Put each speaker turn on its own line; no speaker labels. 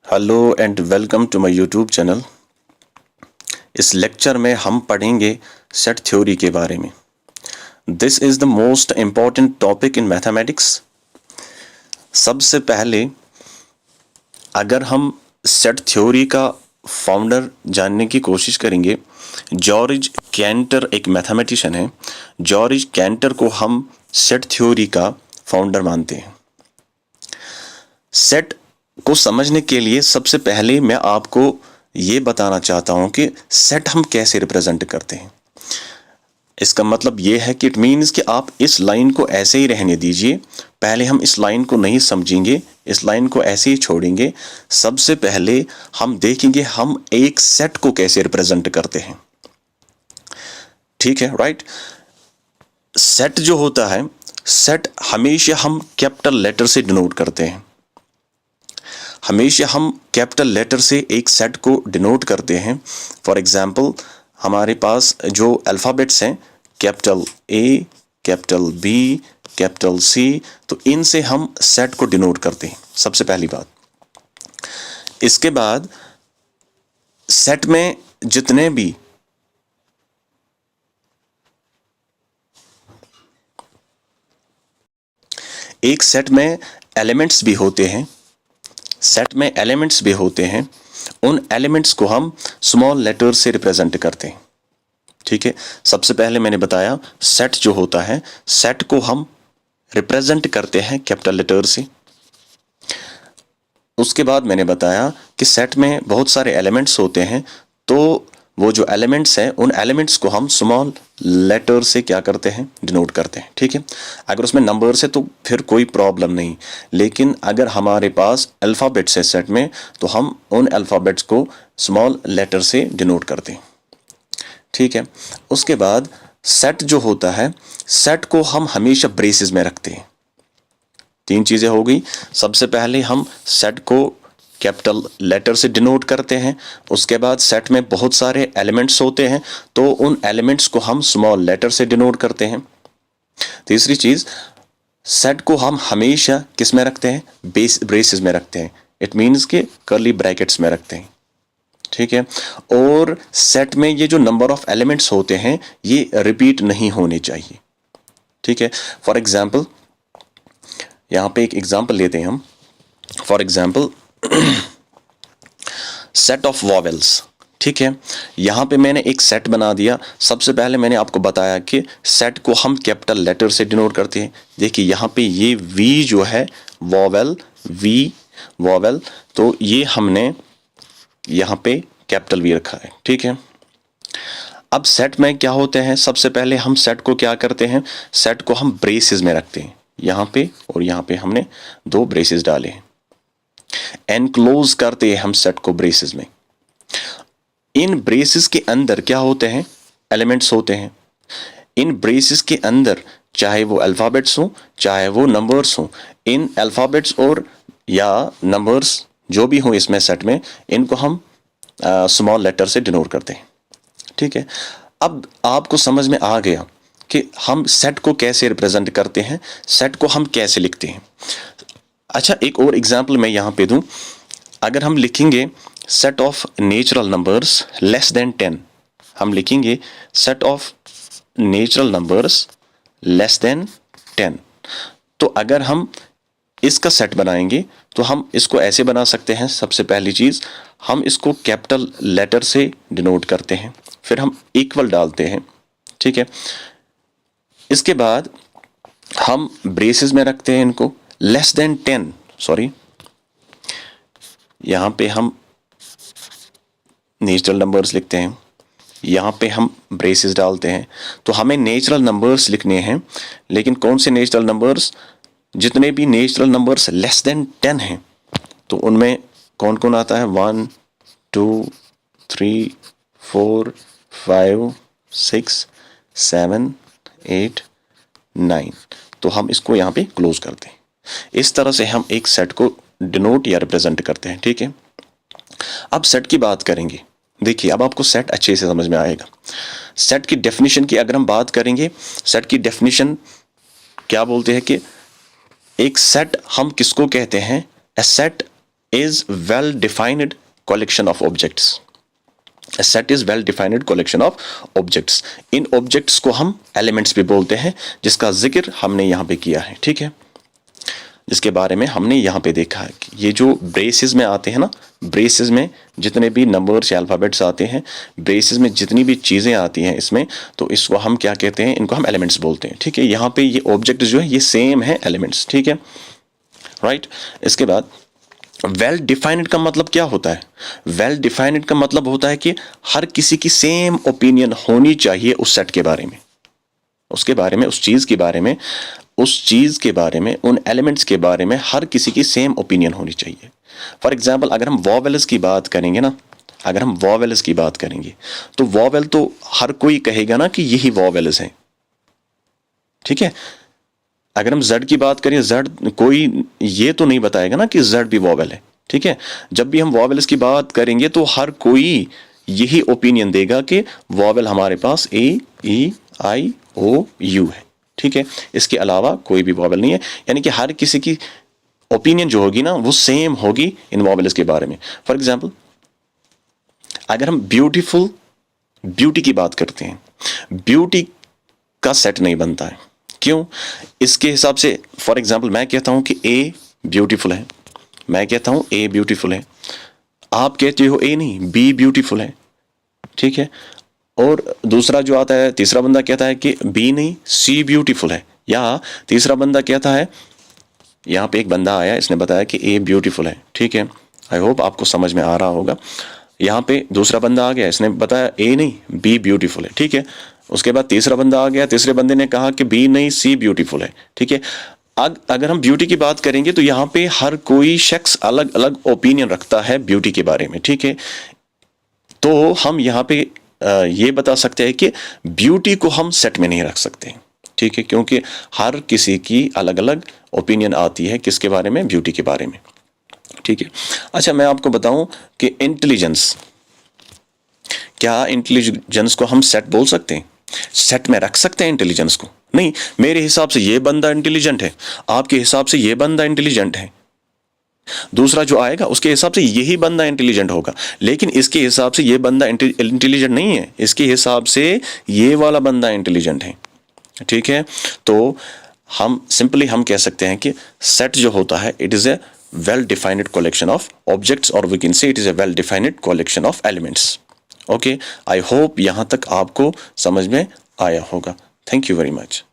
Hello and welcome to my YouTube channel. इस lecture में हम पढ़ेंगे सेट थ्योरी के बारे में। This is the most important topic in mathematics. सबसे पहले अगर हम सेट थ्योरी का फाउंडर जानने की कोशिश करेंगे, जॉर्ज कैंटर एक मैथमेटिशियन है। जॉर्ज कैंटर को हम सेट थ्योरी का फाउंडर मानते हैं। सेट को समझने के लिए सबसे पहले मैं आपको ये बताना चाहता हूं कि सेट हम कैसे रिप्रेजेंट करते हैं। इसका मतलब ये है कि इट मीन्स कि आप इस लाइन को ऐसे ही रहने दीजिए। पहले हम इस लाइन को नहीं समझेंगे, इस लाइन को ऐसे ही छोड़ेंगे। सबसे पहले हम देखेंगे हम एक सेट को कैसे रिप्रेजेंट करते हैं। ठीक है, राइट। सेट जो होता है, सेट हमेशा हम कैपिटल लेटर से डिनोट करते हैं। हमेशा हम कैपिटल लेटर से एक सेट को डिनोट करते हैं। फॉर एग्जाम्पल हमारे पास जो अल्फ़ाबेट्स हैं, capital A, capital B, capital C, तो इनसे हम सेट को डिनोट करते हैं, सबसे पहली बात। इसके बाद सेट में जितने भी एक सेट में एलिमेंट्स भी होते हैं, सेट में एलिमेंट्स भी होते हैं, उन एलिमेंट्स को हम स्मॉल लेटर से रिप्रेजेंट करते हैं। ठीक है, सबसे पहले मैंने बताया सेट जो होता है, सेट को हम रिप्रेजेंट करते हैं कैपिटल लेटर से। उसके बाद मैंने बताया कि सेट में बहुत सारे एलिमेंट्स होते हैं, तो वो जो एलिमेंट्स हैं उन एलिमेंट्स को हम स्मॉल लेटर से क्या करते हैं, डिनोट करते हैं। ठीक है, अगर उसमें नंबर्स है तो फिर कोई प्रॉब्लम नहीं, लेकिन अगर हमारे पास अल्फ़ाबेट्स है सेट में, तो हम उन अल्फ़ाबेट्स को स्मॉल लेटर से डिनोट करते हैं। ठीक है, उसके बाद सेट जो होता है, सेट को हम हमेशा ब्रेसेस में रखते हैं। तीन चीज़ें हो गई। सबसे पहले हम सेट को कैपिटल लेटर से डिनोट करते हैं। उसके बाद सेट में बहुत सारे एलिमेंट्स होते हैं, तो उन एलिमेंट्स को हम स्मॉल लेटर से डिनोट करते हैं। तीसरी चीज़, सेट को हम हमेशा किस में रखते हैं, ब्रेसेस में रखते हैं। इट मीन्स के कर्ली ब्रैकेट्स में रखते हैं। ठीक है, और सेट में ये जो नंबर ऑफ एलिमेंट्स होते हैं ये रिपीट नहीं होने चाहिए। ठीक है, फॉर एग्जाम्पल यहाँ पे एक एग्जाम्पल लेते हैं हम। For example set of vowels. ठीक है, यहाँ पे मैंने एक सेट बना दिया। सबसे पहले मैंने आपको बताया कि सेट को हम कैपिटल लेटर से डिनोट करते हैं। देखिए यहाँ पे ये वी जो है वॉवेल, वी वॉवेल, तो ये हमने यहाँ पे कैपिटल वी रखा है। ठीक है, अब सेट में क्या होते हैं, सबसे पहले हम सेट को क्या करते हैं, सेट को हम ब्रेसेस में रखते हैं। यहाँ पे और यहाँ पे हमने दो ब्रेसेस डाले हैं, एनक्लोज करते हैं हम सेट को ब्रेसेस में। इन ब्रेसेस के अंदर क्या होते हैं, एलिमेंट्स होते हैं। इन ब्रेसेस के अंदर चाहे वो अल्फ़ाबेट्स हो चाहे वो नंबर्स हो, इन अल्फ़ाबेट्स और या नंबर्स जो भी हो इसमें सेट में, इनको हम स्मॉल लेटर से डिनोट करते हैं। ठीक है, अब आपको समझ में आ गया कि हम सेट को कैसे रिप्रेजेंट करते हैं, सेट को हम कैसे लिखते हैं। अच्छा, एक और एग्जांपल मैं यहाँ पे दूं। अगर हम लिखेंगे set of natural numbers less than 10, हम लिखेंगे set of natural numbers less than 10, तो अगर हम इसका सेट बनाएंगे तो हम इसको ऐसे बना सकते हैं। सबसे पहली चीज़, हम इसको कैपिटल लेटर से डिनोट करते हैं, फिर हम इक्वल डालते हैं। ठीक है, इसके बाद हम ब्रेसेस में रखते हैं इनको, लेस देन 10, सॉरी, यहाँ पे हम नेचुरल नंबर्स लिखते हैं, यहाँ पे हम ब्रेसेस डालते हैं। तो हमें नेचुरल नंबर्स लिखने हैं, लेकिन कौन से नेचुरल नंबर्स, जितने भी नेचुरल नंबर्स लेस देन 10 हैं, तो उनमें कौन कौन आता है, 1 2 3 4 5 6 7 8 9, तो हम इसको यहाँ पे क्लोज करते हैं। इस तरह से हम एक सेट को डिनोट या रिप्रेजेंट करते हैं। ठीक है, अब सेट की बात करेंगे। देखिए अब आपको सेट अच्छे से समझ में आएगा। सेट की डेफिनेशन की अगर हम बात करेंगे, सेट की डेफिनेशन क्या बोलते हैं कि एक सेट हम किसको कहते हैं, ए set is well defined collection of objects. A set is well defined collection of objects. In objects को हम elements भी बोलते हैं, जिसका जिक्र हमने यहाँ पे किया है, ठीक है, जिसके बारे में हमने यहाँ पे देखा है कि ये जो ब्रेसेस में आते हैं ना, ब्रेसेस में जितने भी नंबर्स या अल्फ़ाबेट्स आते हैं, ब्रेसेस में जितनी भी चीज़ें आती हैं इसमें, तो इसको हम क्या कहते हैं, इनको हम एलिमेंट्स बोलते हैं, ठीक है। यहाँ पे ये ऑब्जेक्ट जो है ये सेम है एलिमेंट्स, ठीक है, राइट। इसके बाद वेल डिफाइंड का मतलब क्या होता है? वेल डिफाइंड का मतलब होता है कि हर किसी की सेम ओपिनियन होनी चाहिए उस सेट के बारे में, उसके बारे में, उस चीज़ के बारे में, उस चीज़ के बारे में, उन एलिमेंट्स के बारे में हर किसी की सेम ओपिनियन होनी चाहिए। फॉर एग्जाम्पल अगर हम वॉवेल्स की बात करेंगे ना, अगर हम वॉवेल्स की बात करेंगे तो वॉवेल तो हर कोई कहेगा ना कि यही वॉवेल्स हैं, ठीक है। अगर हम जेड की बात करें, जेड कोई ये तो नहीं बताएगा ना कि जेड भी वॉवेल है, ठीक है। जब भी हम वॉवेल्स की बात करेंगे तो हर कोई यही ओपिनियन देगा कि वॉवेल हमारे पास ए, ई, आई, ओ, यू है, ठीक है। इसके अलावा कोई भी वॉवेल नहीं है, यानी कि हर किसी की ओपिनियन जो होगी ना वो सेम होगी इन वॉवेल्स के बारे में। फॉर एग्जाम्पल अगर हम ब्यूटी की बात करते हैं, ब्यूटी का सेट नहीं बनता है, क्यों? इसके हिसाब से फॉर एग्जाम्पल मैं कहता हूं कि ए ब्यूटीफुल है, मैं कहता हूं ए ब्यूटीफुल है, आप कहते हो ए नहीं बी ब्यूटीफुल है, ठीक है। और दूसरा जो आता है, तीसरा बंदा कहता है कि बी नहीं सी ब्यूटीफुल है, या तीसरा बंदा कहता है, यहाँ पे एक बंदा आया इसने बताया कि ए ब्यूटीफुल है, ठीक है। आई होप आपको समझ में आ रहा होगा। यहाँ पे दूसरा बंदा आ गया, इसने बताया ए नहीं बी ब्यूटीफुल है, ठीक है। उसके बाद तीसरा बंदा आ गया, तीसरे बंदे ने कहा कि बी नहीं सी ब्यूटीफुल है, ठीक है। अगर हम ब्यूटी की बात करेंगे तो यहाँ पे हर कोई शख्स अलग अलग ओपिनियन रखता है ब्यूटी के बारे में, ठीक है। तो हम यहाँ पे ये बता सकते हैं कि ब्यूटी को हम सेट में नहीं रख सकते, ठीक है, क्योंकि हर किसी की अलग अलग ओपिनियन आती है किसके बारे में, ब्यूटी के बारे में, ठीक है। अच्छा मैं आपको बताऊं कि इंटेलिजेंस, क्या इंटेलिजेंस को हम सेट बोल सकते हैं? सेट में रख सकते हैं इंटेलिजेंस को? नहीं, मेरे हिसाब से ये बंदा इंटेलिजेंट है, आपके हिसाब से ये बंदा इंटेलिजेंट है, दूसरा जो आएगा उसके हिसाब से यही बंदा इंटेलिजेंट होगा, लेकिन इसके हिसाब से ये बंदा इंटेलिजेंट नहीं है, इसके हिसाब से ये वाला बंदा इंटेलिजेंट है, ठीक है। तो हम सिंपली हम कह सकते हैं कि सेट जो होता है it is a well defined collection of objects, और we can say it is a well defined collection of elements. Okay, I hope यहां तक आपको समझ में आया होगा। Thank you very much.